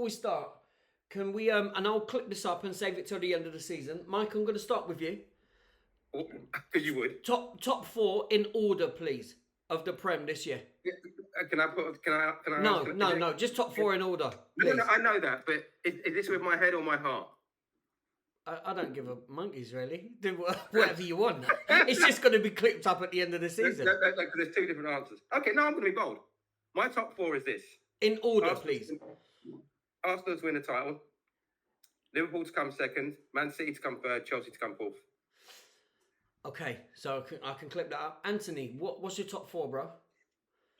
we start, can we and I'll clip this up and save it till the end of the season. Mike, I'm going to start with you. Because you would. Top four in order, please, of the Prem this year. Yeah, can I put? Can I? No. Just top four in order. Please. No, I know that, but is this with my head or my heart? I don't give a monkeys, really. Do whatever you want. It's just going to be clipped up at the end of the season. No, because there's two different answers. Okay, no, I'm going to be bold. My top four is this. In order, please. Arsenal's win the title. Liverpool to come second. Man City to come third. Chelsea to come fourth. Okay, so I can clip that up. Anthony, what's your top four, bro?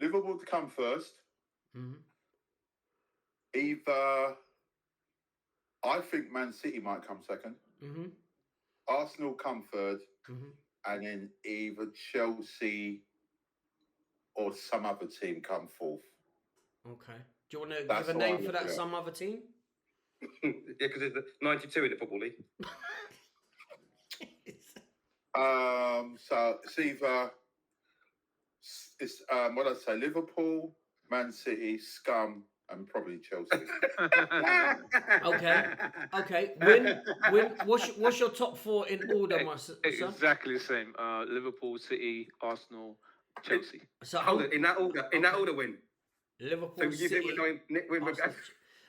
Liverpool to come first. Mm-hmm. Either, I think Man City might come second. Mm-hmm. Arsenal come third. Mm-hmm. And then either Chelsea or some other team come fourth. Okay. Do you want to give a name for that some other team? Yeah, because there's 92 in the Football League. So it's either what I'd say, Liverpool, Man City, Scum, and probably Chelsea. Okay. Win. What's your top four in order, my son? Exactly the same. Liverpool, City, Arsenal, Chelsea. So hold it in that order. In that order, win. Liverpool, so you City, think we're going?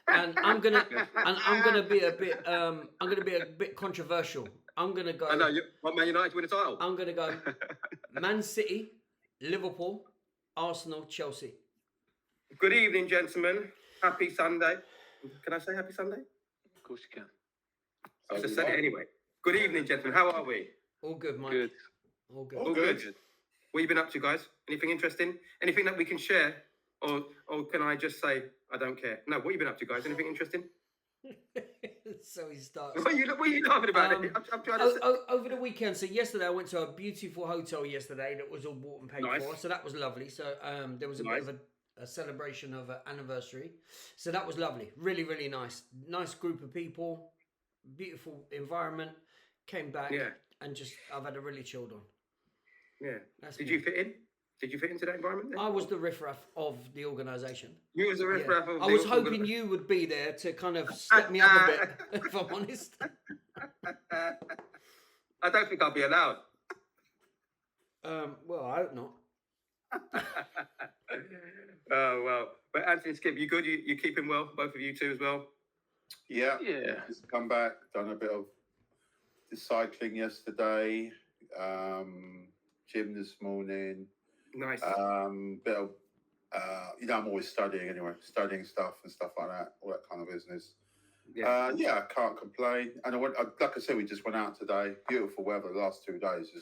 And I'm gonna be a bit controversial. I'm gonna go. I know you want Man United to win the title. I'm gonna go Man City, Liverpool, Arsenal, Chelsea. Good evening, gentlemen. Happy Sunday. Can I say happy Sunday? Of course you can. I just said it anyway. Good evening, gentlemen. How are we? All good, Mike. Good. All good. All good. What have you been up to, guys? Anything interesting? Anything that we can share? Or can I just say I don't care? No, what have you been up to, guys? Anything interesting? So he starts. What are you laughing about? I'm trying to over the weekend. So yesterday I went to a beautiful hotel yesterday that was all bought and paid for. So that was lovely. So there was a bit of a celebration of an anniversary. So that was lovely. Really, really nice. Nice group of people. Beautiful environment. Came back and just I've had a really chilled one. Yeah. Did you fit in? Did you fit into that environment then? I was the riffraff of the organisation. You was the riffraff of I was hoping you would be there to kind of step me up a bit, if I'm honest. I don't think I'll be allowed. Well, I hope not. Oh, well. But Anthony, Skip, you good? You keeping well? Both of you two as well? Yeah. Just come back, done a bit of cycling yesterday, gym this morning. Nice. Bit of, I'm always studying anyway, studying stuff and stuff like that, all that kind of business. I can't complain. And like I said, we just went out today. Beautiful weather the last 2 days.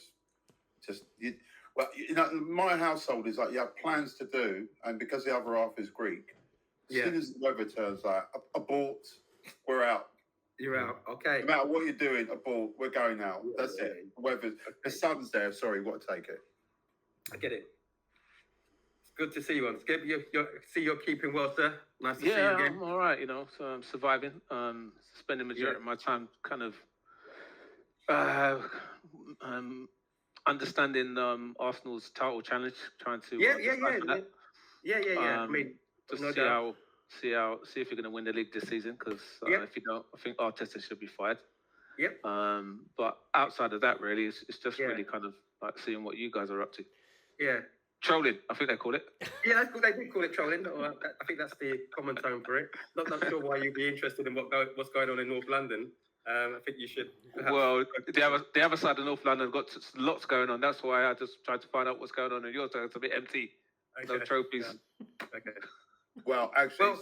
My household is like you have plans to do, and because the other half is Greek, as soon as the weather turns like abort, we're out. You're out. Okay. No matter what you're doing, abort, we're going out. That's it. The sun's there. Sorry, you've got to take it. I get it. It's good to see you on Skip. You're keeping well, sir. Nice to see you again. Yeah, I'm all right. So I'm surviving. Spending majority of my time kind of understanding Arsenal's title challenge, trying to Yeah. I mean, just no see if you're going to win the league this season. Because if you don't, I think Arteta should be fired. Yep. But outside of that, really, it's just really kind of like seeing what you guys are up to. Yeah. Trolling, I think they call it. Yeah, that's good. They did call it trolling. I think that's the common term for it. Not sure why you'd be interested in what's going on in North London. I think you should. Well, the other side of North London got lots going on. That's why I just tried to find out what's going on in yours. It's a bit empty. No trophies. Yeah. Okay. Well, actually,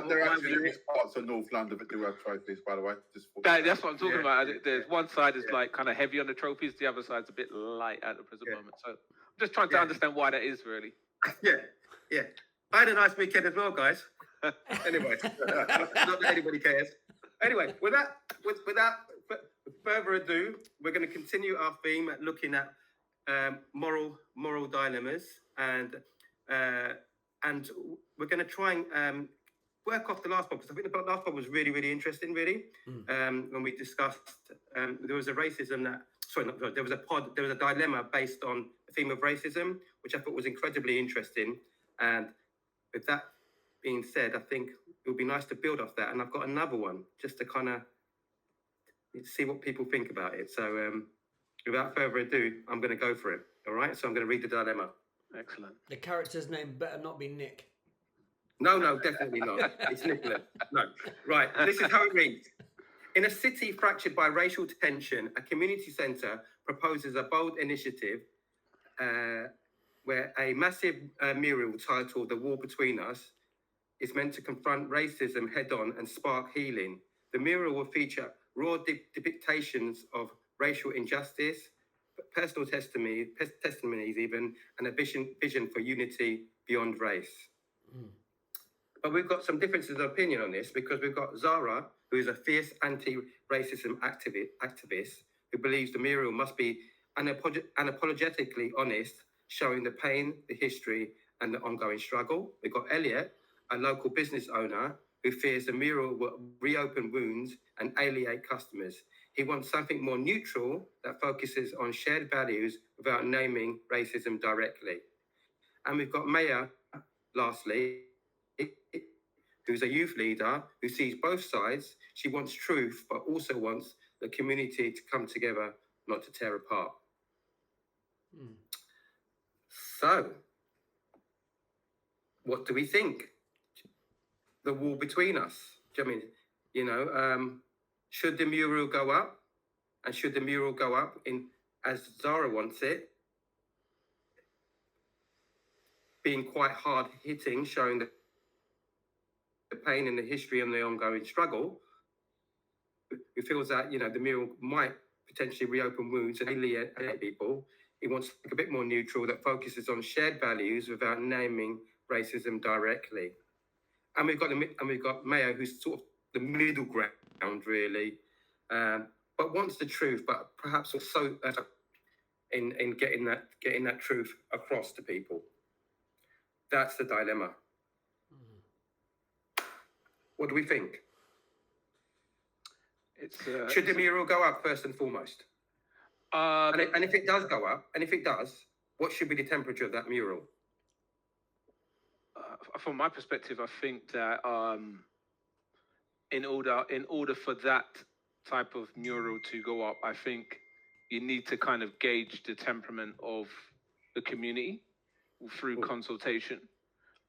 there actually is parts of North London that do have trophies, by the way. That's what I'm talking about. There's one side is like kind of heavy on the trophies, the other side's a bit light at the present moment. So I'm just trying to understand why that is, really. Yeah. I had a nice weekend as well, guys. Anyway, not that anybody cares. Anyway, without further ado, we're going to continue our theme at looking at moral dilemmas and we're going to try and work off the last one, because I think the last one was really, really interesting, really. When we discussed, there was a dilemma based on the theme of racism, which I thought was incredibly interesting. And with that being said, I think it would be nice to build off that. And I've got another one just to kind of see what people think about it. So without further ado, I'm going to go for it. All right. So I'm going to read the dilemma. Excellent. The character's name better not be Nick. No, definitely not. It's Nicholas. No. Right. This is how it reads. In a city fractured by racial tension, a community centre proposes a bold initiative where a massive mural titled The Wall Between Us is meant to confront racism head-on and spark healing. The mural will feature raw depictions of racial injustice, personal testimonies even, and a vision for unity beyond race. Mm. But we've got some differences of opinion on this, because we've got Zara, who is a fierce anti-racism activist, who believes the mural must be unapologetically honest, showing the pain, the history, and the ongoing struggle. We've got Elliot, a local business owner, who fears the mural will reopen wounds and alienate customers. He wants something more neutral that focuses on shared values without naming racism directly. And we've got Maya, lastly, who's a youth leader who sees both sides. She wants truth, but also wants the community to come together, not to tear apart. Mm. So, what do we think? The wall between us. Do you know what I mean? Should the mural go up? And should the mural go up in as Zara wants it, being quite hard hitting, showing the pain and the history and the ongoing struggle, who feels that, the mural might potentially reopen wounds and alienate people. He wants a bit more neutral that focuses on shared values without naming racism directly. And we've got Mayo, who's sort of the middle ground, really, but wants the truth, but perhaps also in getting that truth across to people. That's the dilemma. What do we think? Should the mural go up first and foremost? And if it does go up, what should be the temperature of that mural? From my perspective, I think that in order for that type of mural to go up, I think you need to kind of gauge the temperament of the community through consultation.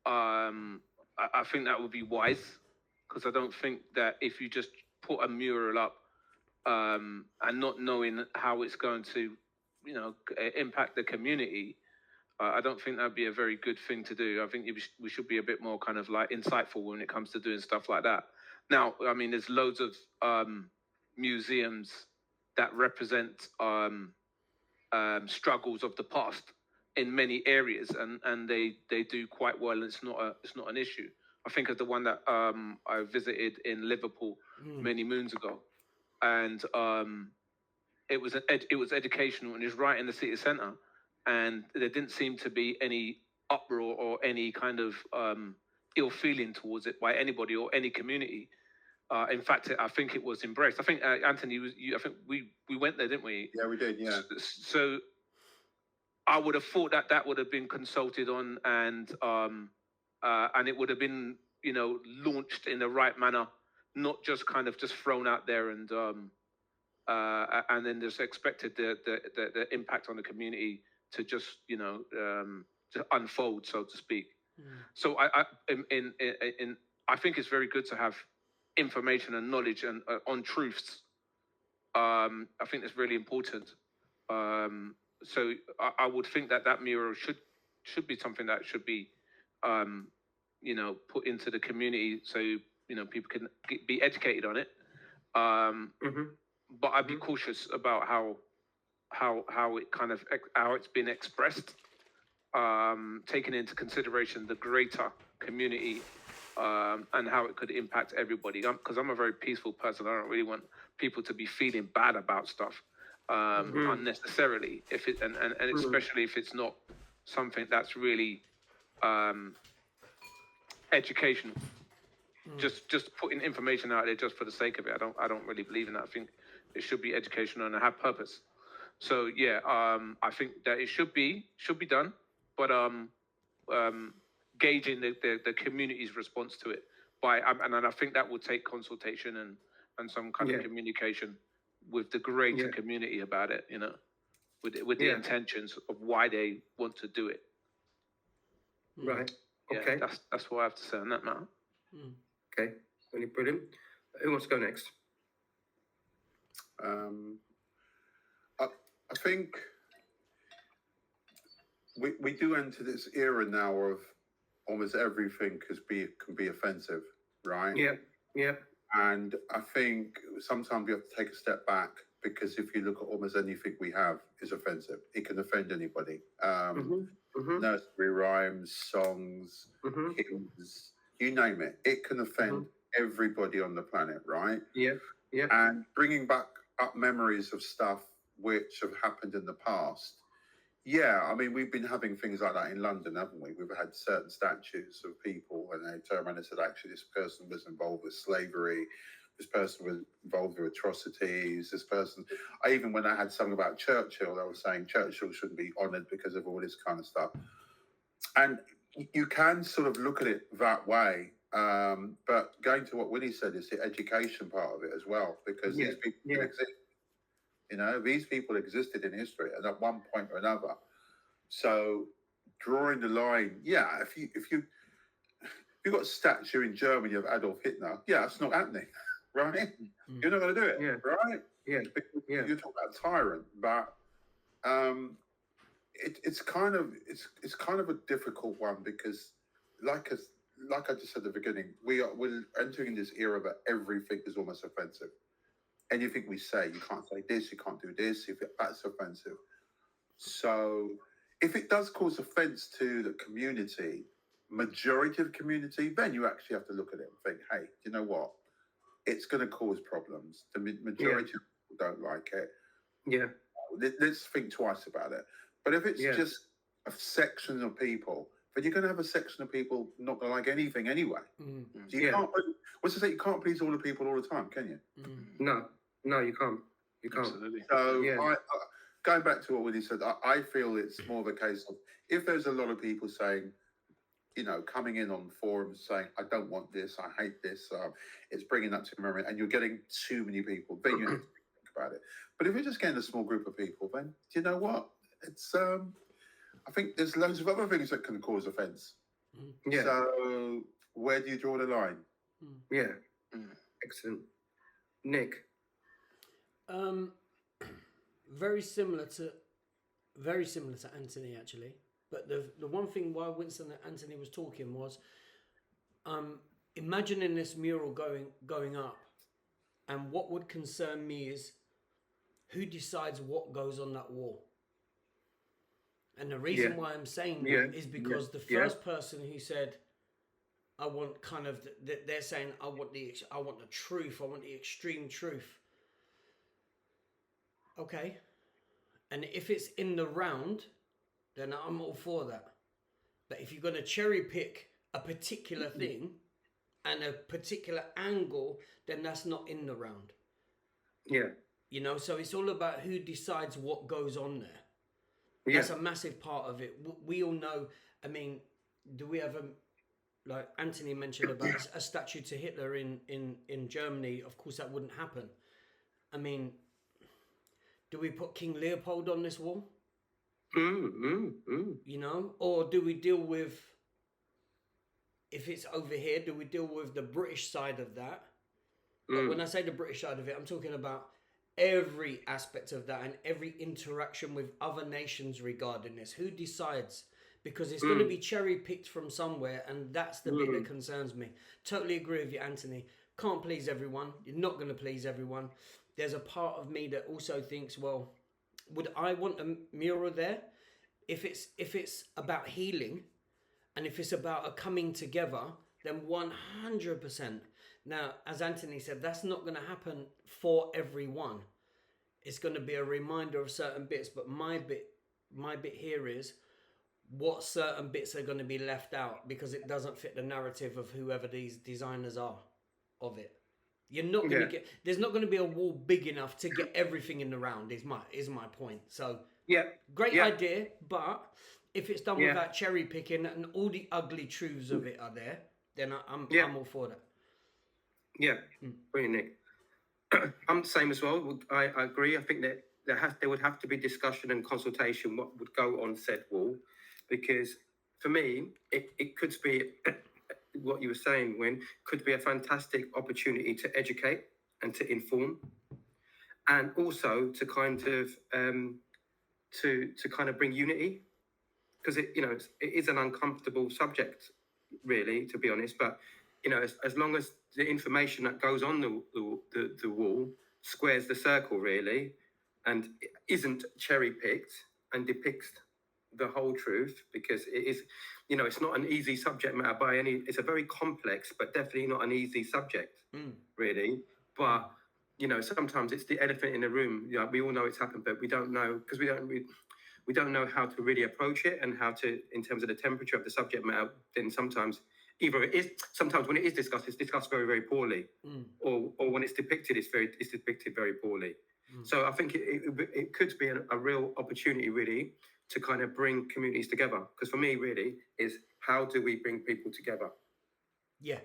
I think that would be wise, because I don't think that if you just put a mural up and not knowing how it's going to, impact the community, I don't think that'd be a very good thing to do. I think we should be a bit more kind of like insightful when it comes to doing stuff like that. Now, I mean, there's loads of museums that represent struggles of the past in many areas, and they do quite well, and it's not an issue. I think of the one that I visited in Liverpool many moons ago, and it was educational, and it was right in the city centre, and there didn't seem to be any uproar or any kind of ill feeling towards it by anybody or any community. In fact, I think it was embraced. I think Anthony I think we went there, didn't we? Yeah, we did. Yeah. So I would have thought that would have been consulted on, and it would have been, launched in the right manner, not just kind of just thrown out there and then just expected the impact on the community to just to unfold, so to speak. So I think it's very good to have information and knowledge and on truths. I think that's really important. So I would think that mural should be something that should be put into the community, so people can be educated on it. But I'd be cautious about how it kind of how it's been expressed, taking into consideration the greater community and how it could impact everybody. Because I'm a very peaceful person. I don't really want people to be feeling bad about stuff unnecessarily. If it and especially if it's not something that's really educational. Just putting information out there just for the sake of it. I don't really believe in that. I think it should be educational and have purpose. So yeah, I think that it should be done, but gauging the community's response to it and I think that will take consultation and some kind of communication with the greater community about it, you know, with the intentions of why they want to do it. Right. Yeah, Okay. That's what I have to say on that matter. Okay. Really brilliant. Who wants to go next? I think we do enter this era now of almost everything can be offensive, right? Yeah. And I think sometimes we have to take a step back, because if you look at almost anything we have is offensive. It can offend anybody. Nursery rhymes, songs, hymns, you name it. It can offend everybody on the planet, right? Yeah. And bringing back up memories of stuff which have happened in the past. Yeah, I mean, we've been having things like that in London, haven't we? We've had certain statues of people, and they turned around and said, actually, this person was involved with slavery. This person was involved with atrocities. This person, even when I had something about Churchill, they were saying Churchill shouldn't be honoured because of all this kind of stuff. And you can sort of look at it that way. But going to what Willie said is the education part of it as well, because these people exist. You know, these people existed in history, and at one point or another. So drawing the line, if you've got a statue in Germany of Adolf Hitler, it's not happening, right? You're not going to do it, right? Because you're talking about a tyrant, but it's kind of a difficult one, because like I just said at the beginning, we're entering this era that everything is almost offensive. Anything we say, you can't say this, you can't do this, that's offensive. So if it does cause offense to the community, majority of the community, then you actually have to look at it and think, hey, you know what? It's going to cause problems. The majority of people don't like it. Yeah. Let's think twice about it. But if it's just a section of people, then you're going to have a section of people not going to like anything anyway. So you can't, what's to say, you can't please all the people all the time, can you? No, you can't. You can't. Absolutely. So going back to what Willie said, I feel it's more of a case of, if there's a lot of people saying, you know, coming in on forums saying, I don't want this, I hate this, it's bringing that to memory, and you're getting too many people, then you have to think about it. But if you're just getting a small group of people, then do you know what? It's I think there's loads of other things that can cause offence. Yeah. So where do you draw the line? Yeah. Excellent. Nick. Very similar to Anthony, actually. But the one thing why Winston and Anthony was talking was, imagining this mural going up, and what would concern me is who decides what goes on that wall. And the reason why I'm saying that is because the first person who said, I want kind of, they're saying, I want the truth, I want the extreme truth. Okay. And if it's in the round, then I'm all for that. But if you're going to cherry pick a particular thing and a particular angle, then that's not in the round. Yeah. You know, so it's all about who decides what goes on there. That's a massive part of it. We all know, I mean, do we have like Anthony mentioned about a statue to Hitler in Germany? Of course, that wouldn't happen. I mean, do we put King Leopold on this wall? You know, or do we deal with, if it's over here, do we deal with the British side of that? But when I say the British side of it, I'm talking about every aspect of that and every interaction with other nations regarding this. Who decides? Because it's going to be cherry picked from somewhere, and that's the bit that concerns me. Totally agree with you, Anthony. Can't please everyone. You're not going to please everyone. There's a part of me that also thinks, well, would I want a mural there? If it's about healing, and if it's about a coming together, then 100%. Now, as Anthony said, that's not going to happen for everyone. It's going to be a reminder of certain bits, but my bit here is what certain bits are going to be left out because it doesn't fit the narrative of whoever these designers are of it. You're not going to get. There's not going to be a wall big enough to get everything in the round. Is my point. So great idea, but if it's done without cherry picking and all the ugly truths of it are there, then I'm all for that. Yeah, brilliant, Nick. I'm the same as well. I agree. I think that there would have to be discussion and consultation what would go on said wall, because for me it could be what you were saying, Win, could be a fantastic opportunity to educate and to inform, and also to kind of to kind of bring unity, because it is an uncomfortable subject, really, to be honest. But as long as the information that goes on the wall squares the circle, really, and isn't cherry picked and depicts the whole truth, because it is, it's not an easy subject matter by any. It's a very complex, but definitely not an easy subject, really. But sometimes it's the elephant in the room. We all know it's happened, but we don't know, because we don't know how to really approach it, and how to, in terms of the temperature of the subject matter. Then sometimes sometimes when it is discussed, it's discussed very, very poorly, or when it's depicted, it's depicted very poorly. So I think it could be a real opportunity, really, to kind of bring communities together. Because for me, really, is how do we bring people together? Yeah.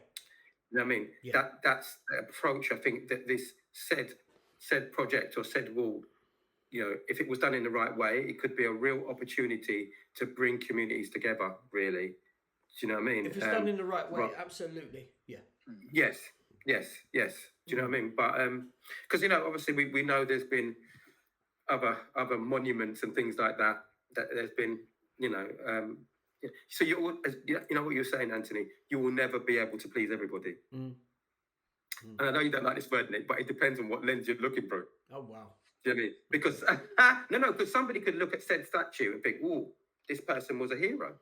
You know what I mean? Yeah. That's the approach. I think that this said project or said wall, if it was done in the right way, it could be a real opportunity to bring communities together, really. Do you know what I mean? If it's done in the right way, absolutely. Yeah. Yes. Do you know what I mean? But because obviously we know there's been other monuments and things like that there's been, so you know what you're saying, Anthony. You will never be able to please everybody. And I know you don't like this word, Nick, but it depends on what lens you're looking through. Oh wow. Do you know what I mean? Because because somebody could look at said statue and think, "Oh, this person was a hero."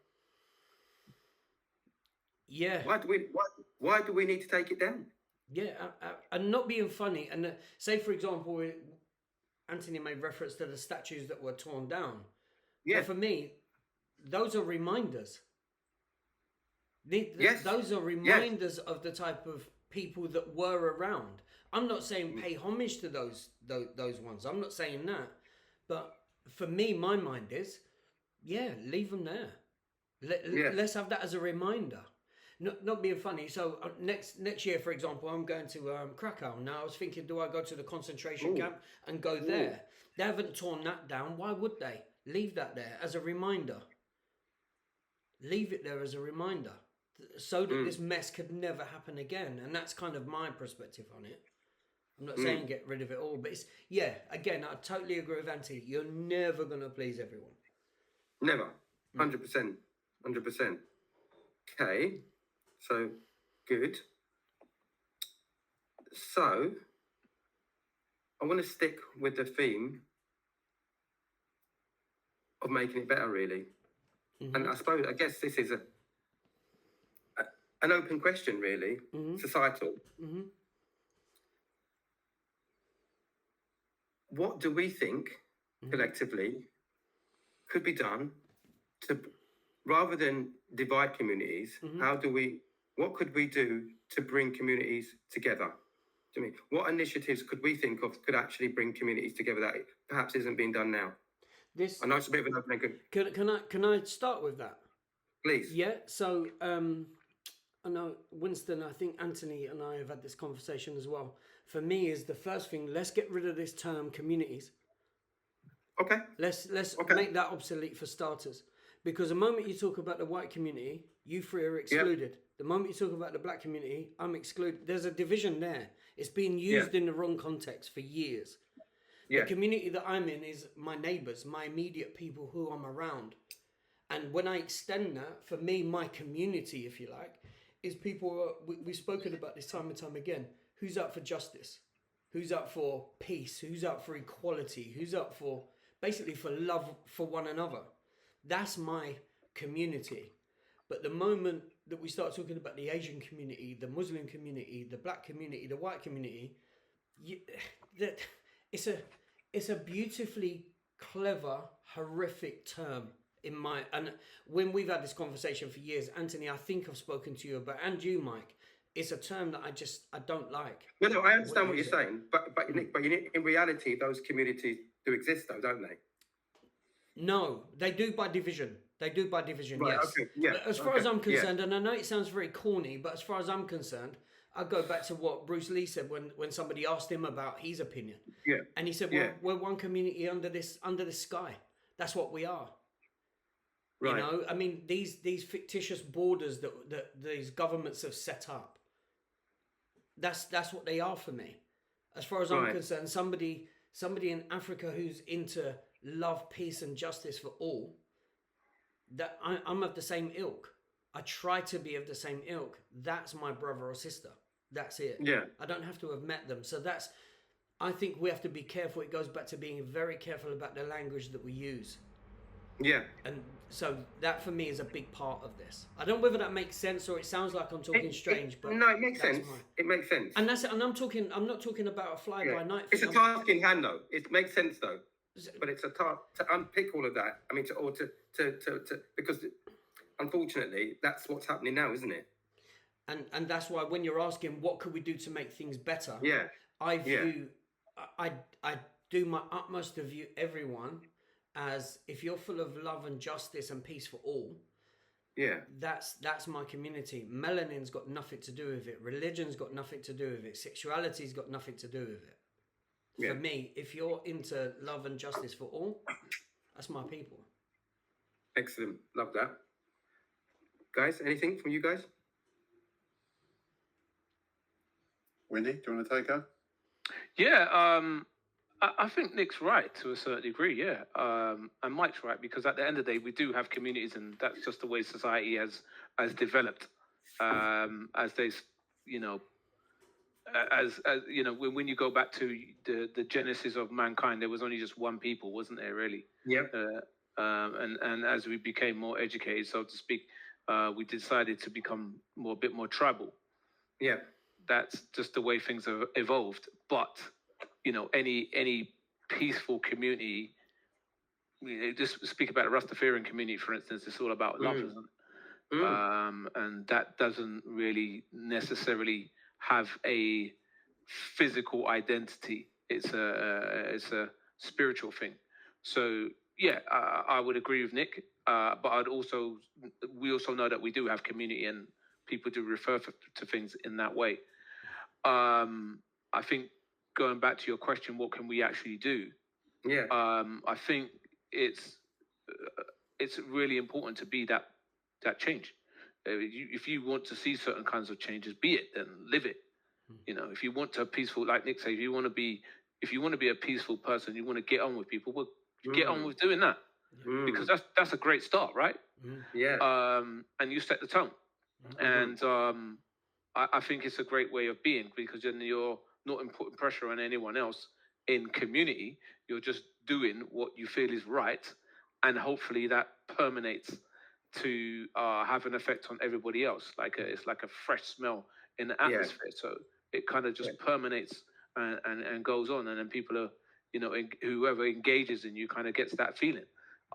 Yeah. Why do we need to take it down? Yeah, and not being funny. And say, for example, Anthony made reference to the statues that were torn down. Yeah. But for me, those are reminders. Those are reminders of the type of people that were around. I'm not saying pay homage to those ones. I'm not saying that. But for me, my mind is, leave them there. Let's have that as a reminder. Not being funny. So next year, for example, I'm going to Krakow. Now I was thinking, do I go to the concentration camp and go there? They haven't torn that down. Why would they? Leave that there as a reminder. Leave it there as a reminder, so that this mess could never happen again. And that's kind of my perspective on it. I'm not saying get rid of it all, but it's, again, I totally agree with Anthony. You're never going to please everyone. Never. 100%. 100%. Okay. So, good. So, I want to stick with the theme of making it better, really. And I guess this is an open question, really, societal. What do we think, collectively, could be done to, rather than divide communities, what could we do to bring communities together? Do you mean, what initiatives could we think of could actually bring communities together that perhaps isn't being done now? I know it's a bit of an open. Can I start with that? Please. Yeah. So I know Winston. I think Anthony and I have had this conversation as well. For me, is the first thing. Let's get rid of this term communities. Okay. Let's make that obsolete for starters. Because the moment you talk about the white community, you three are excluded. Yep. The moment you talk about the black community, I'm excluded. There's a division there. It's been used in the wrong context for years. The community that I'm in is my neighbours, my immediate people who I'm around. And when I extend that, for me, my community, if you like, is people, we've spoken about this time and time again, who's up for justice, who's up for peace, who's up for equality, who's up for, basically for love for one another. That's my community. But the moment that we start talking about the Asian community, the Muslim community, the black community, the white community, it's a beautifully clever, horrific term and when we've had this conversation for years, Anthony, I think I've spoken to you about, and you, Mike, it's a term that I don't like. No, I understand what you're saying, but in reality, those communities do exist, though, don't they? No, they do by division. Right, yes. Okay, yeah. As far as I'm concerned, and I know it sounds very corny, but as far as I'm concerned, I go back to what Bruce Lee said when somebody asked him about his opinion. Yeah. And he said, well, we're one community under this sky. That's what we are. Right. You know, I mean, these fictitious borders that these governments have set up, that's what they are for me. As far as I'm concerned, somebody in Africa who's into love, peace, and justice for all, that I'm of the same ilk. I try to be of the same ilk. That's my brother or sister. That's it. Yeah. I don't have to have met them. So I think we have to be careful. It goes back to being very careful about the language that we use. Yeah. And so that for me is a big part of this. I don't know whether that makes sense or it sounds like I'm talking strange, but no, it makes sense. It makes sense. And that's it. And I'm not talking about a fly by night. It's a task in hand, though. It makes sense, though. But it's a task to unpick all of that. I mean, because unfortunately, that's what's happening now, isn't it? And that's why when you're asking what could we do to make things better, I do my utmost to view everyone as, if you're full of love and justice and peace for all, that's my community. Melanin's got nothing to do with it. Religion's got nothing to do with it. Sexuality's got nothing to do with it. For me, if you're into love and justice for all, that's my people. Excellent. Love that. Guys, anything from you guys? Winnie, do you want to take her? Yeah, I think Nick's right to a certain degree, yeah. And Mike's right, because at the end of the day, we do have communities, and that's just the way society has developed. As they, you know, as you know, when you go back to the genesis of mankind, there was only just one people, wasn't there, really? Yeah. And as we became more educated, so to speak, we decided to become a bit more tribal. Yeah. That's just the way things have evolved. But, you know, any peaceful community, just speak about the Rastafarian community, for instance, it's all about love, isn't it? And that doesn't really necessarily have a physical identity. It's a spiritual thing. So, yeah, I would agree with Nick. But we also know that we do have community and people do refer to things in that way. I think going back to your question, what can we actually do? Yeah. I think it's really important to be that change. If you want to see certain kinds of changes, be it, then live it. You know, if you want to peaceful, like Nick said, if you want to be a peaceful person, you want to get on with people, well, get on with doing that. Because that's a great start, right? Yeah. And you set the tone. And I think it's a great way of being, because then you're not putting pressure on anyone else in community. You're just doing what you feel is right, and hopefully that permeates to have an effect on everybody else. It's like a fresh smell in the atmosphere. So it kind of just permeates and goes on, and then people are, you know, whoever engages in you kind of gets that feeling.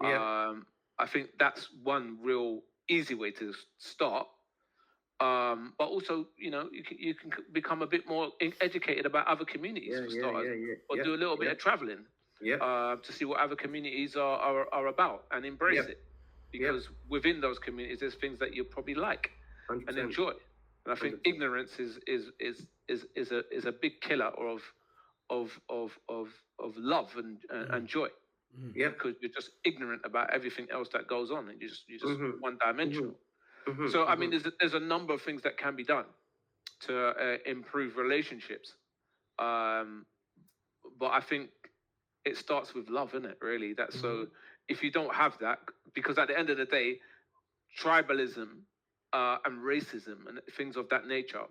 I think that's one real easy way to start. But also, you know, you can become a bit more educated about other communities for starters, or do a little bit of traveling to see what other communities are about, and embrace it, because within those communities there's things that you probably like 100%. And enjoy. And I think 100%. Ignorance is a big killer of love and joy. Yeah, because you're just ignorant about everything else that goes on, and you're just one dimensional. So I mean, there's a number of things that can be done to improve relationships, but I think it starts with love, isn't it? Really, that's so. If you don't have that, because at the end of the day, tribalism and racism and things of that nature,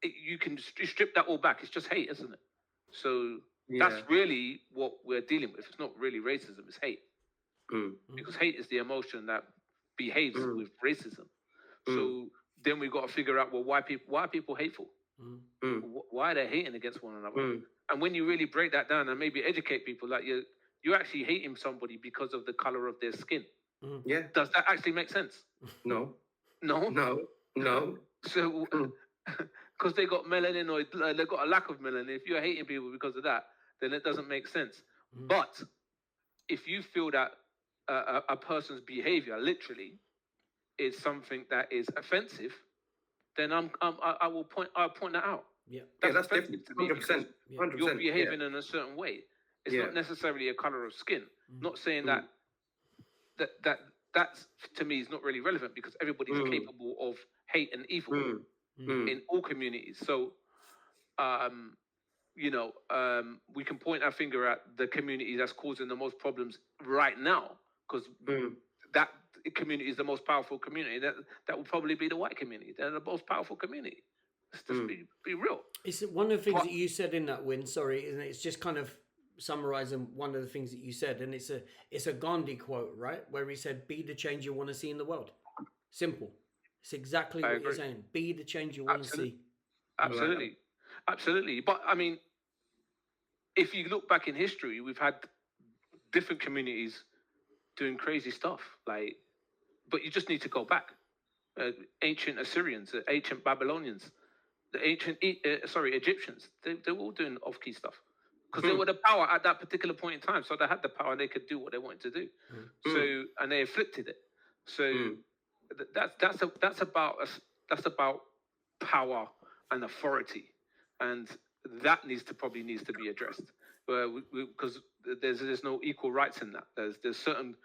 you can strip that all back. It's just hate, isn't it? So that's really what we're dealing with. It's not really racism; it's hate, because hate is the emotion that behaves with racism. So then we've got to figure out, well, why are people hateful? Why are they hating against one another? And when you really break that down and maybe educate people, like you're actually hating somebody because of the color of their skin. Yeah. Does that actually make sense? No. No. So because they got melanin, or they got a lack of melanin, if you're hating people because of that, then it doesn't make sense. But if you feel that a person's behavior literally is something that is offensive, then I'll point that out. Yeah, that's different. 100%. 100%. You're behaving in a certain way. It's not necessarily a color of skin. Not saying that's to me is not really relevant, because everybody's capable of hate and evil in all communities. So, we can point our finger at the community that's causing the most problems right now, because that community is the most powerful community. That will probably be the white community. They're the most powerful community. Let's just be real. It's one of the things that you said in that win. Sorry, isn't it? It's just kind of summarizing one of the things that you said, and it's a Gandhi quote, right, where he said, "Be the change you want to see in the world." Simple. It's exactly what you're saying. Be the change you want to see. Absolutely. But I mean, if you look back in history, we've had different communities doing crazy stuff. But you just need to go back. Ancient Assyrians, ancient Babylonians, the ancient Egyptians. They were all doing off-key stuff, because they were the power at that particular point in time. So they had the power, and they could do what they wanted to do. So, and they inflicted it. So that's about power and authority, and that needs to be addressed. Because there's no equal rights in that. There's certain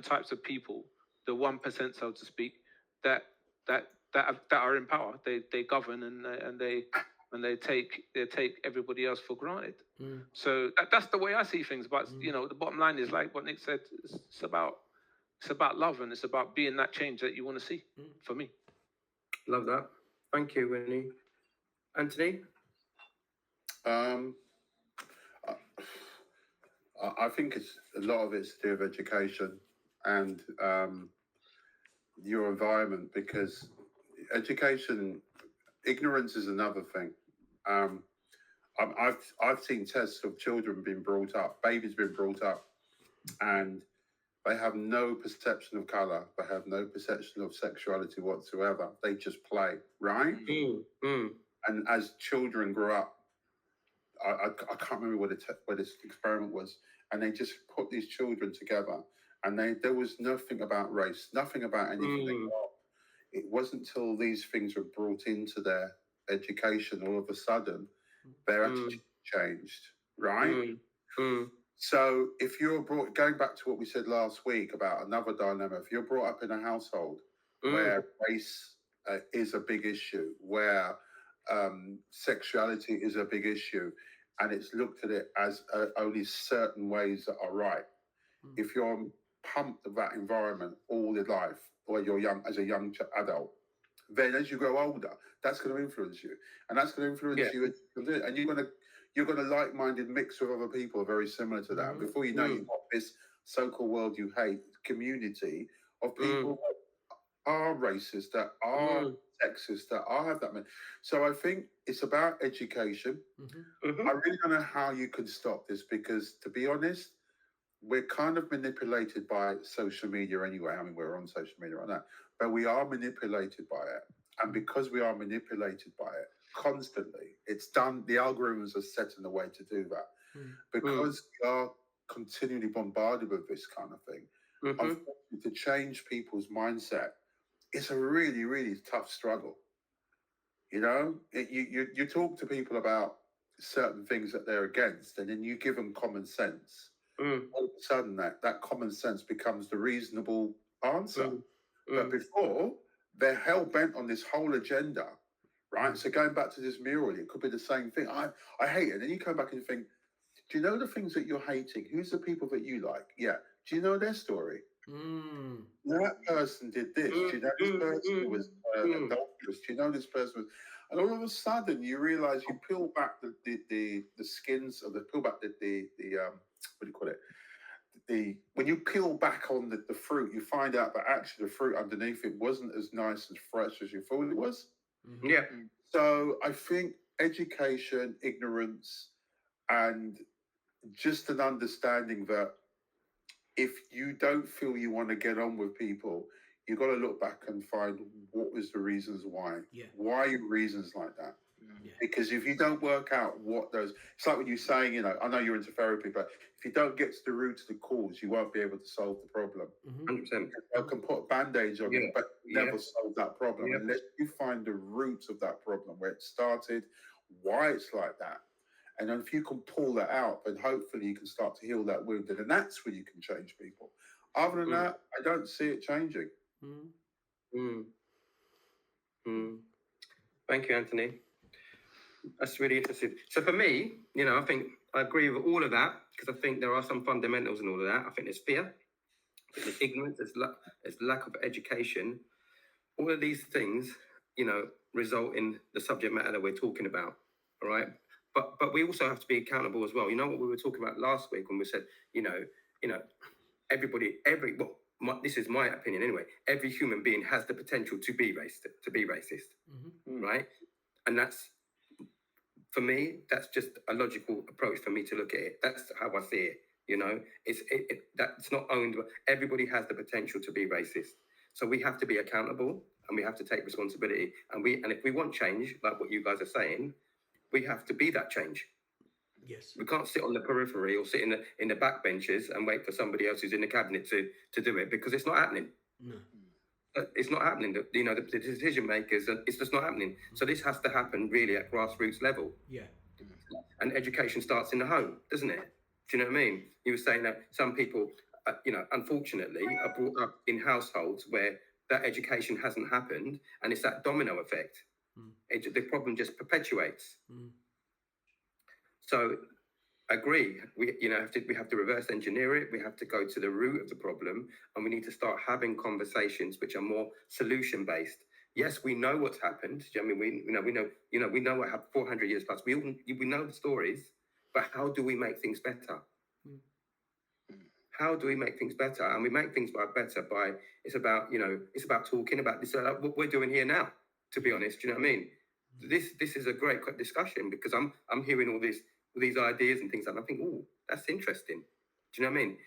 types of people, the 1%, so to speak, that are in power. They govern and they take everybody else for granted. So that's the way I see things. But the bottom line is, like what Nick said, it's about love, and it's about being that change that you want to see. For me, love that. Thank you, Winnie. Anthony. I think it's a lot of it's to do with education and your environment, because ignorance is another thing. I've seen tests of children being brought up, babies being brought up, and they have no perception of colour. They have no perception of sexuality whatsoever. They just play, right? And as children grow up, I can't remember what this experiment was, and they just put these children together, and there was nothing about race, nothing about anything. It wasn't until these things were brought into their education, all of a sudden, their attitude changed, right? So if you're going back to what we said last week about another dilemma, if you're brought up in a household where race is a big issue, where sexuality is a big issue, and it's looked at it as only certain ways that are right. If you're pumped of that environment all your life, or you're young as a young adult, then as you grow older, that's going to influence you, and that's going to influence you, and you're going to like-minded mix with other people very similar to that. And before you know, you've got this so-called world you hate community of people that are racist, that are sexist, that are have that. So I think it's about education. I really don't know how you can stop this, because to be honest, we're kind of manipulated by social media anyway. I mean, we're on social media right now, but we are manipulated by it. And because we are manipulated by it constantly, it's done, the algorithms are set in the way to do that. Because we are continually bombarded with this kind of thing, unfortunately, to change people's mindset, it's a really, really tough struggle. You talk to people about certain things that they're against, and then you give them common sense. All of a sudden, that common sense becomes the reasonable answer. But before, they're hell bent on this whole agenda, right? So going back to this mural, it could be the same thing. I hate it. And then you come back and you think, do you know the things that you're hating? Who's the people that you like? Yeah. Do you know their story? That person did this. Do you know this person was adulterous? Do you know this person was... And all of a sudden, you realise you peel back the skins, or peel back the what do you call it? When you peel back on the fruit, you find out that actually the fruit underneath it wasn't as nice and fresh as you thought it was. So I think education, ignorance, and just an understanding that if you don't feel you want to get on with people, you've got to look back and find what was the reasons why. Why reasons like that? Because if you don't work out what those, it's like when you're saying, I know you're into therapy, but if you don't get to the root of the cause, you won't be able to solve the problem. 100%. You can put a band-aid on it, but never solve that problem unless you find the root of that problem, where it started, why it's like that. And then if you can pull that out, then hopefully you can start to heal that wound, and then that's where you can change people. Other than that, I don't see it changing. Thank you, Anthony. That's really interesting. So for me, I think I agree with all of that, because I think there are some fundamentals in all of that. I think there's fear, I think there's ignorance, there's lack of education. All of these things, result in the subject matter that we're talking about. All right. But we also have to be accountable as well. You know what we were talking about last week when we said, everybody, this is my opinion anyway, every human being has the potential to be racist, right? And that's, for me, that's just a logical approach for me to look at it. That's how I see it. That's not owned. Everybody has the potential to be racist. So we have to be accountable, and we have to take responsibility. And if we want change, like what you guys are saying, we have to be that change. Yes. We can't sit on the periphery or sit in the back benches and wait for somebody else who's in the cabinet to do it, because it's not happening. No. It's not happening. The decision makers, it's just not happening. So this has to happen really at grassroots level. Yeah. And education starts in the home, doesn't it? Do you know what I mean? You were saying that some people, unfortunately, are brought up in households where that education hasn't happened, and it's that domino effect. The problem just perpetuates. So, agree. We have to reverse engineer it. We have to go to the root of the problem, and we need to start having conversations which are more solution based. Yes, we know what's happened. I mean, we know what happened 400 years plus. We know the stories, but how do we make things better? How do we make things better? And we make things better by it's about talking about this. What we're doing here now. To be honest, do you know what I mean? This is a great discussion, because I'm hearing all these ideas and things like that. I think, oh, that's interesting. Do you know what I mean?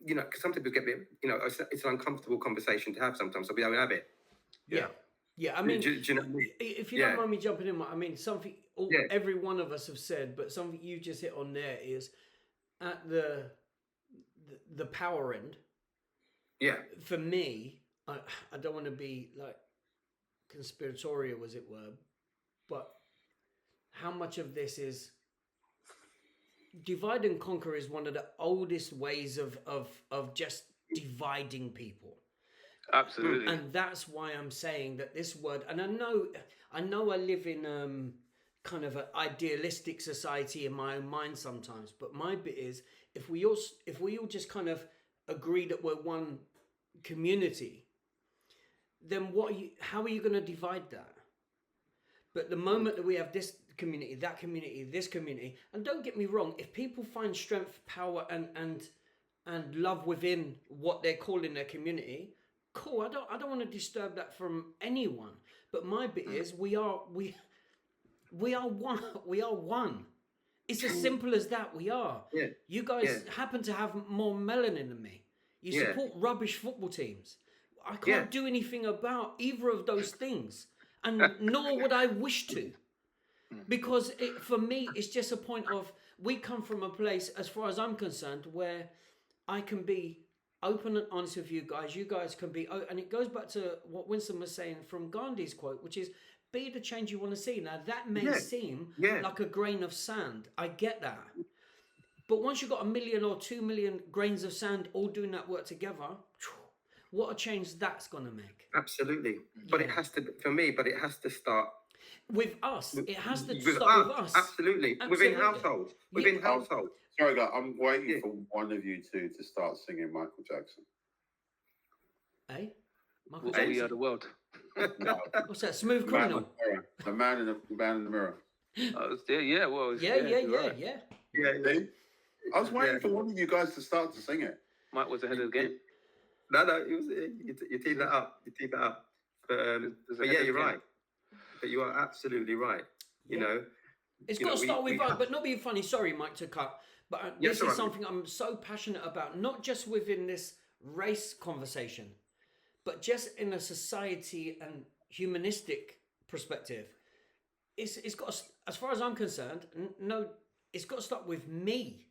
Because some people get a bit, it's an uncomfortable conversation to have sometimes, so we don't have it. Yeah. I mean, do you know what I mean? If you don't mind me jumping in, I mean, something every one of us have said, but something you just hit on there is at the power end. Yeah. For me, I don't want to be like conspiratorial, as it were, but how much of this is divide and conquer is one of the oldest ways of just dividing people. Absolutely. And that's why I'm saying that this word, and I know I live in kind of an idealistic society in my own mind sometimes, but my bit is if we all just kind of agree that we're one community, then how are you going to divide that? But the moment that we have this community, that community, this community, and don't get me wrong, if people find strength, power, and love within what they're calling their community, cool. I don't want to disturb that from anyone. But my bit is we are one. We are one. It's as simple as that. We are. Yeah. You guys happen to have more melanin than me. You support rubbish football teams. I can't do anything about either of those things, and nor would I wish to, because for me, it's just a point of we come from a place, as far as I'm concerned, where I can be open and honest with you guys. You guys can be, and it goes back to what Winston was saying from Gandhi's quote, which is, be the change you want to see. Now, that may seem like a grain of sand. I get that. But once you've got 1 million or 2 million grains of sand all doing that work together, what a change that's going to make. Absolutely. But it has to, for me, it has to start with us. It has to with start with us. Absolutely. Within households. Within households. Sorry, guys, I'm waiting for one of you two to start singing Michael Jackson. Eh? Michael Jackson? Jackson? Of the world. No. What's that? Smooth Criminal? The man in the mirror. Yeah. I was waiting for one of you guys to start to sing it. Mike was ahead of the game. No, it was, you teed that up. But yeah, you're right. But you are absolutely right. You know, it's got to start with us, but not being funny. Sorry, Mike, to cut. But this is something I'm so passionate about, not just within this race conversation, but just in a society and humanistic perspective. it's got to, as far as I'm concerned, no, it's got to start with me.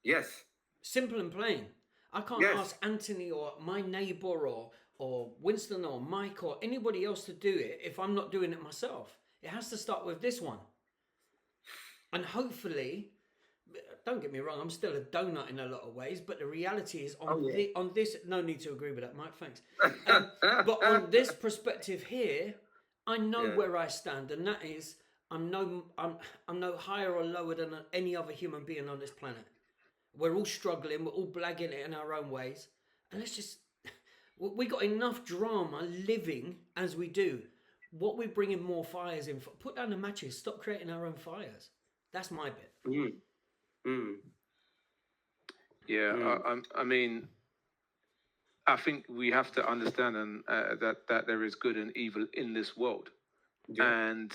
Yes. Simple and plain. I can't ask Anthony or my neighbor or Winston or Mike or anybody else to do it if I'm not doing it myself. It has to start with this one. And hopefully, don't get me wrong, I'm still a donut in a lot of ways, but the reality is on this, no need to agree with that, Mike, thanks. But on this perspective here, I know where I stand, and that is I'm no higher or lower than any other human being on this planet. We're all struggling, we're all blagging it in our own ways, and let's just, we got enough drama living as we do. What we're bringing more fires in, put down the matches, stop creating our own fires. That's my bit. Yeah, I mean, I think we have to understand that there is good and evil in this world, and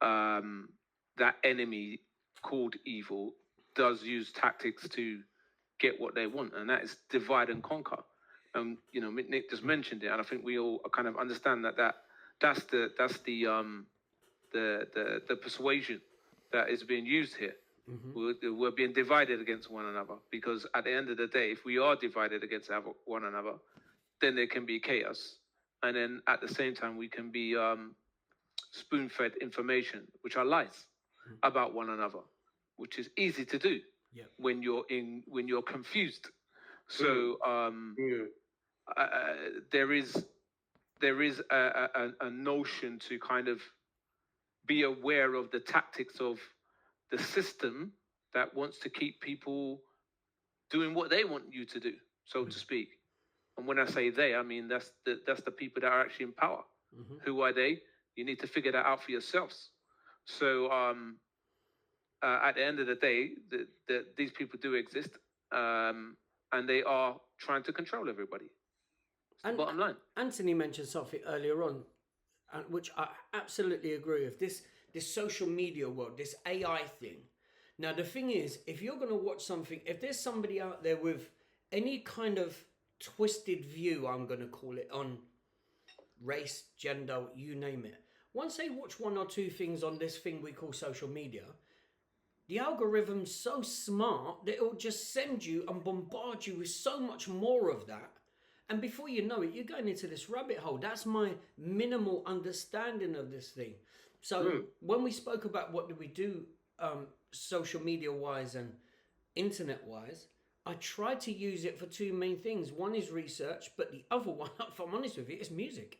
that enemy called evil does use tactics to get what they want, and that is divide and conquer. You know, Nick just mentioned it, and I think we all kind of understand that's the persuasion that is being used here. Mm-hmm. We're being divided against one another, because at the end of the day, if we are divided against one another, then there can be chaos, and then at the same time we can be spoon-fed information, which are lies about one another, which is easy to do when you're confused. So there is a notion to kind of be aware of the tactics of the system that wants to keep people doing what they want you to do, so to speak. And when I say they, I mean that's the people that are actually in power. Mm-hmm. Who are they? You need to figure that out for yourselves. So at the end of the day, these people do exist, and they are trying to control everybody. And bottom line. Anthony mentioned something earlier on, which I absolutely agree with. This social media world, this AI thing. Now, the thing is, if you're going to watch something, if there's somebody out there with any kind of twisted view, I'm going to call it, on race, gender, you name it, once they watch one or two things on this thing we call social media, the algorithm's so smart that it'll just send you and bombard you with so much more of that. And before you know it, you're going into this rabbit hole. That's my minimal understanding of this thing. So when we spoke about what do we do social media wise and internet wise, I tried to use it for two main things. One is research, but the other one, if I'm honest with you, is music.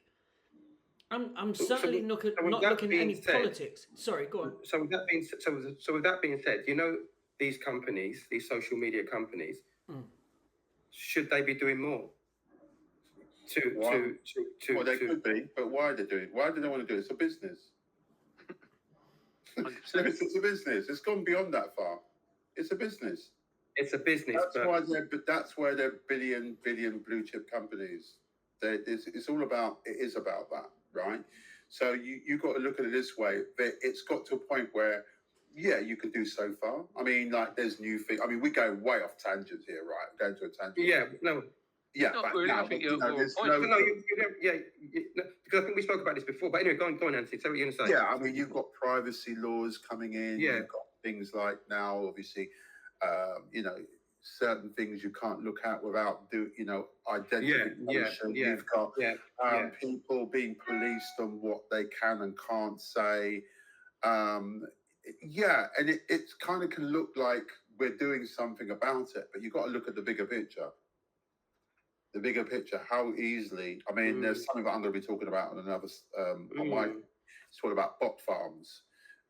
I'm certainly not looking at any politics. Sorry, go on. So with that being said, you know, these companies, these social media companies, should they be doing more? Well, they could be, but why are they doing it? Why do they want to do it? It's a business. It's a business. It's gone beyond that far. It's a business. It's a business. That's why they're billion blue chip companies. It's all about. It is about that, right? So you got to look at it this way. It's got to a point where, you can do so far. I mean, like there's new things. I mean, we go way off tangents here, right? We're going to a tangent. Yeah, no. Yeah, but really, now, because I think we spoke about this before. But anyway, go on, Nancy. Say what you're going to say. Yeah, I mean, you've got privacy laws coming in. Yeah. You've got things like now, obviously, certain things you can't look at without identification. Yeah. You've got people being policed on what they can and can't say. And it kind of can look like we're doing something about it, but you've got to look at the bigger picture. The bigger picture, how easily, I mean, there's something that I'm going to be talking about on another, it's all about bot farms.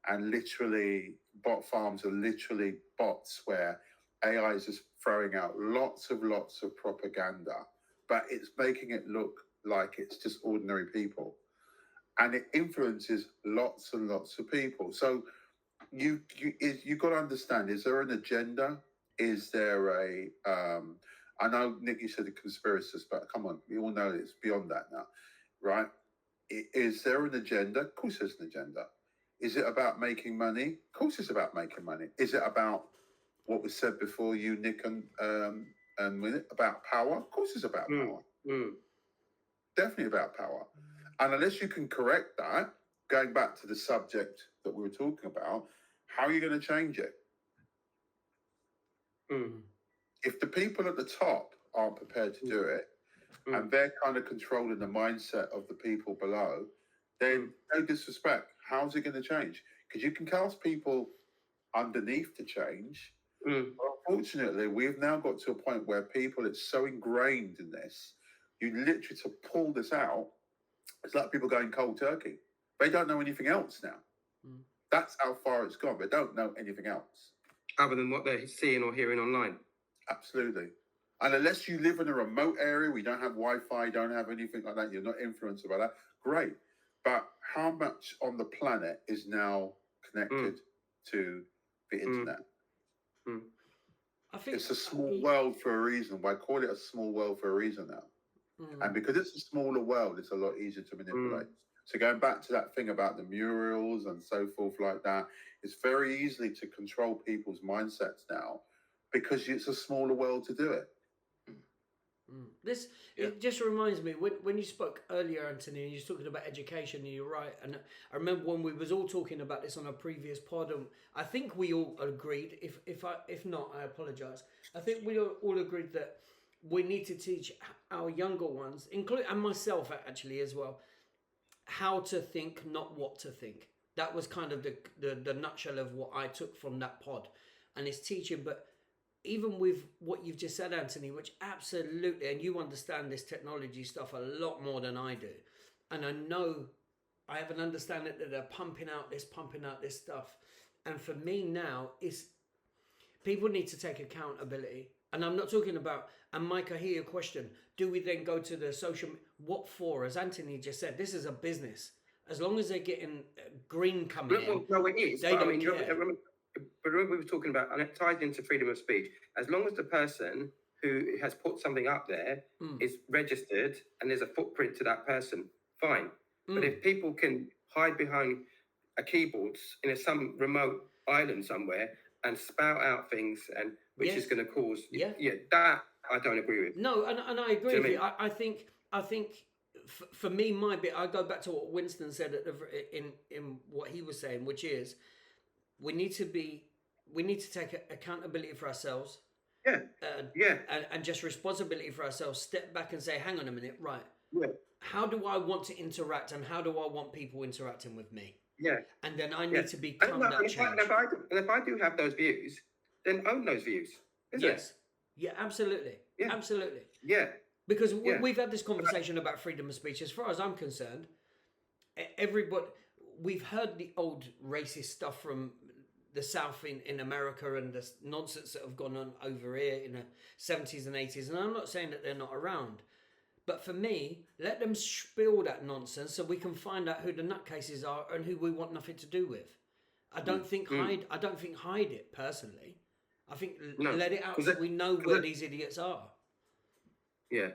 And literally, bot farms are literally bots where AI is just throwing out lots of propaganda, but it's making it look like it's just ordinary people. And it influences lots and lots of people. So you got to understand, is there an agenda? Is there a... I know, Nick, you said the conspiracist, but come on, we all know it's beyond that now, right? Is there an agenda? Of course there's an agenda. Is it about making money? Of course it's about making money. Is it about what was said before you, Nick, and about power? Of course it's about power. Definitely about power. And unless you can correct that, going back to the subject that we were talking about, how are you going to change it? If the people at the top aren't prepared to do it, and they're kind of controlling the mindset of the people below, then no disrespect, how's it going to change? Because you can cast people underneath to change. But unfortunately, we've now got to a point where people, it's so ingrained in this, you literally, to pull this out, it's like people going cold turkey. They don't know anything else now. That's how far it's gone. They don't know anything else. Other than what they're seeing or hearing online. Absolutely. And unless you live in a remote area, we don't have Wi-Fi, don't have anything like that, you're not influenced by that, great. But how much on the planet is now connected to the internet? I think it's a small world for a reason. Why call it a small world for a reason now? And because it's a smaller world, it's a lot easier to manipulate. So going back to that thing about the murals and so forth like that, it's very easy to control people's mindsets now because it's a smaller world to do it. It just reminds me when you spoke earlier, Anthony, and you were talking about education, and you're right. And I remember when we was all talking about this on a previous pod, and I think we all agreed. If not, I apologise. I think we all agreed that we need to teach our younger ones, including and myself actually as well, how to think, not what to think. That was kind of the nutshell of what I took from that pod, and it's teaching, but. Even with what you've just said, Anthony, which absolutely, and you understand this technology stuff a lot more than I do. And I know I have an understanding that they're pumping out this stuff. And for me now, is people need to take accountability. And I'm not talking about, and Mike, I hear your question, do we then go to the social, what for? As Anthony just said, this is a business. As long as they're getting green coming in. No, it is. They don't care. But remember we were talking about, and it ties into freedom of speech. As long as the person who has put something up there is registered and there's a footprint to that person, fine. But if people can hide behind a keyboard in some remote island somewhere and spout out things, and which is going to cause, that I don't agree with. No, and I agree with you. I think for me, my bit, I go back to what Winston said in what he was saying, which is. We need to take accountability for ourselves. And just responsibility for ourselves. Step back and say, hang on a minute, right? Yeah. How do I want to interact, and how do I want people interacting with me? Yeah. And then I need to become that change. And if I do have those views, then own those views. Yes. Yeah, absolutely. Yeah. Absolutely. Yeah. Because we've had this conversation about freedom of speech. As far as I'm concerned, everybody. We've heard the old racist stuff from the South in America and the nonsense that have gone on over here in the 70s and 80s. And I'm not saying that they're not around. But for me, let them spill that nonsense so we can find out who the nutcases are and who we want nothing to do with. I don't think hide it personally. I think let it out so we know where these idiots are. Yeah.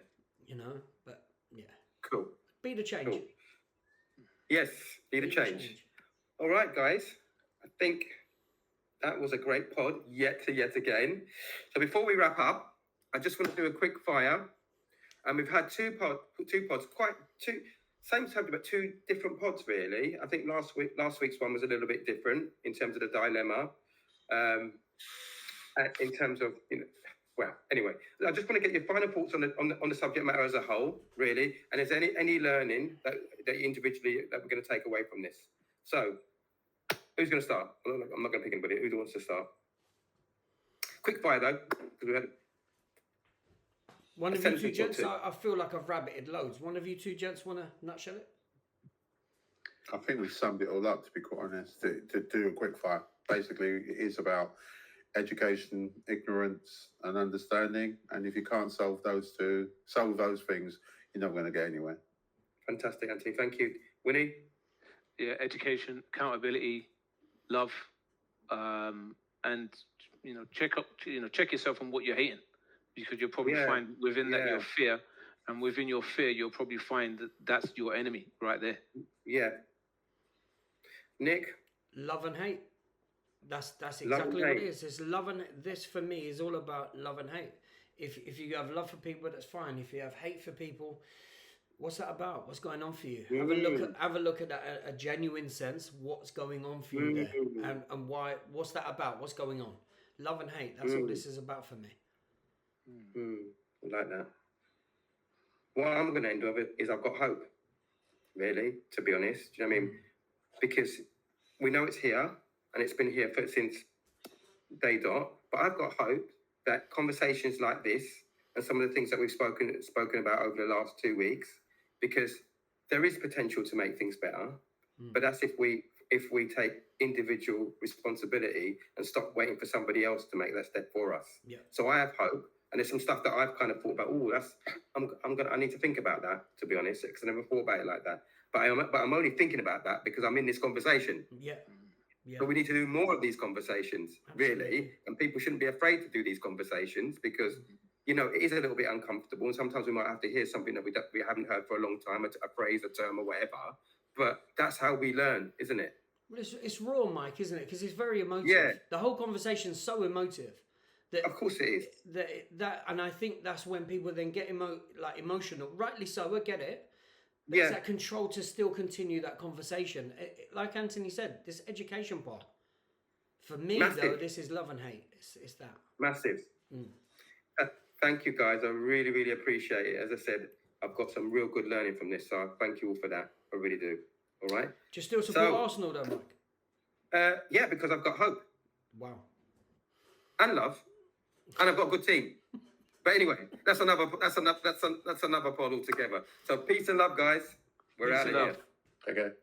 You know, but yeah. Cool. Be the change. Cool. Yes, be the change. All right, guys. I think that was a great pod yet again. So before we wrap up, I just want to do a quick fire. And we've had two pods, same subject, but two different pods really. I think last week's one was a little bit different in terms of the dilemma. In terms of, well, anyway, I just want to get your final thoughts on the subject matter as a whole, really. And is there any learning that individually that we're going to take away from this? So, who's going to start? I'm not going to pick anybody. Who wants to start? Quick fire though, because we had. One of you two gents. I feel like I've rabbited loads. One of you two gents want to nutshell it? I think we summed it all up. To be quite honest, to do a quick fire. Basically, it is about education, ignorance, and understanding. And if you can't solve those things, you're not going to get anywhere. Fantastic, Anthony. Thank you, Winnie. Yeah, education, accountability, love, and check yourself on what you're hating, because you'll probably find within that your fear, and within your fear, you'll probably find that that's your enemy right there. Yeah. Nick, love and hate. That's exactly what it is. It's love and this for me is all about love and hate. If you have love for people, that's fine. If you have hate for people, What's that about? What's going on for you? Have a look at that, a genuine sense. What's going on for you there, and why? What's that about? What's going on? Love and hate. That's all this is about for me. I like that. What I'm going to end with is I've got hope. Really, to be honest, do you know what I mean? Because we know it's here and it's been here since day dot. But I've got hope that conversations like this and some of the things that we've spoken about over the last 2 weeks, because there is potential to make things better. But that's if we take individual responsibility and stop waiting for somebody else to make that step for us. Yeah. So I have hope, and there's some stuff that I've kind of thought about. I need to think about that, to be honest, because I never thought about it like that. But I'm only thinking about that because I'm in this conversation. Yeah. Yeah. But we need to do more of these conversations, really, and people shouldn't be afraid to do these conversations because. You know, it is a little bit uncomfortable, and sometimes we might have to hear something that we haven't heard for a long time, a phrase, a term, or whatever. But that's how we learn, isn't it? Well, it's raw, Mike, isn't it? Because it's very emotive. Yeah. The whole conversation's so emotive. That, of course it is. That, and I think that's when people then get emotional. Rightly so, I get it. But it's that control to still continue that conversation. Like Anthony said, this education part. For me, though, this is love and hate. It's that. Massive. Thank you, guys. I really, really appreciate it. As I said, I've got some real good learning from this, so I thank you all for that. I really do. All right? Do you still support Arsenal, though, Mike? Yeah, because I've got hope. Wow. And love. And I've got a good team. But anyway, that's another pod altogether. So peace and love, guys. We're out of here. Okay.